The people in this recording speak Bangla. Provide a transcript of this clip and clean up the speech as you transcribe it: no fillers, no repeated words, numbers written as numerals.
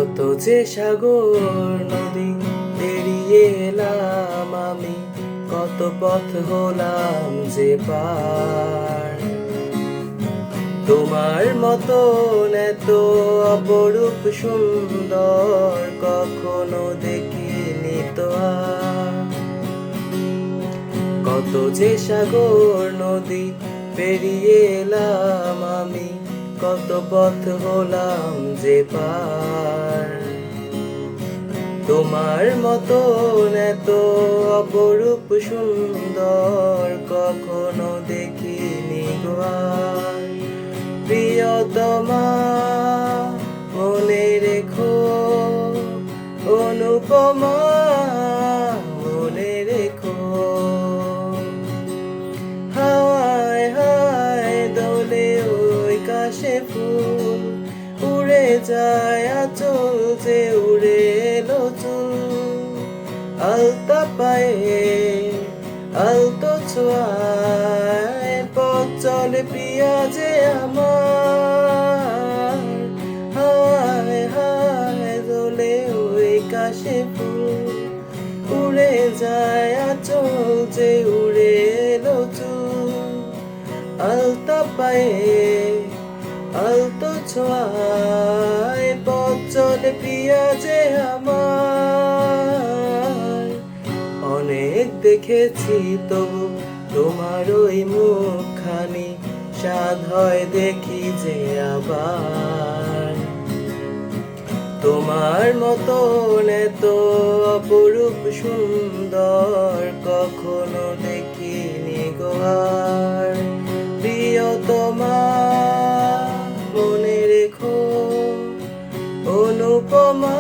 কত যে সাগর নদী পেরিয়ে এলাম আমি, কত পথ হলাম যে পার। তোমার মতন এত অপরূপ সুন্দর কখনো দেখিনি তো আর। কত যে সাগর নদী পেরিয়ে এলাম আমি, কত পথ হলাম যে পার। তোমার মতন এত অপরূপ সুন্দর কখনো দেখিনি গো আর। প্রিয়তমা মনে রেখো, অনুপমা মনে রেখো। হাওয়ায় হাওয়ায় দোলে ওই কাশে ফুল, উড়ে যায় আঁচল যে উড়ে এলো চুল। আলতা পায়ে আলতো ছোঁয়ায় পথ চলে প্রিয়া যে আমার। হাওয়ায় হাওয়ায় দোলে ওই কাশে ফুল, উড়ে যায় আঁচল যে উড়ে এলো চুল। আলতা পায়ে আলতো ছোঁয়ায় পথ চলে প্রিয়া যে আমার। অনেক দেখেছি তবু তোমার ওই মুখখানি, সাধ হয় দেখি যে আবার। তোমার মতন এত অপরূপ সুন্দর কখনো দেখিনি গো আর। প্রিয়তমা মনে রেখো, অনুপমা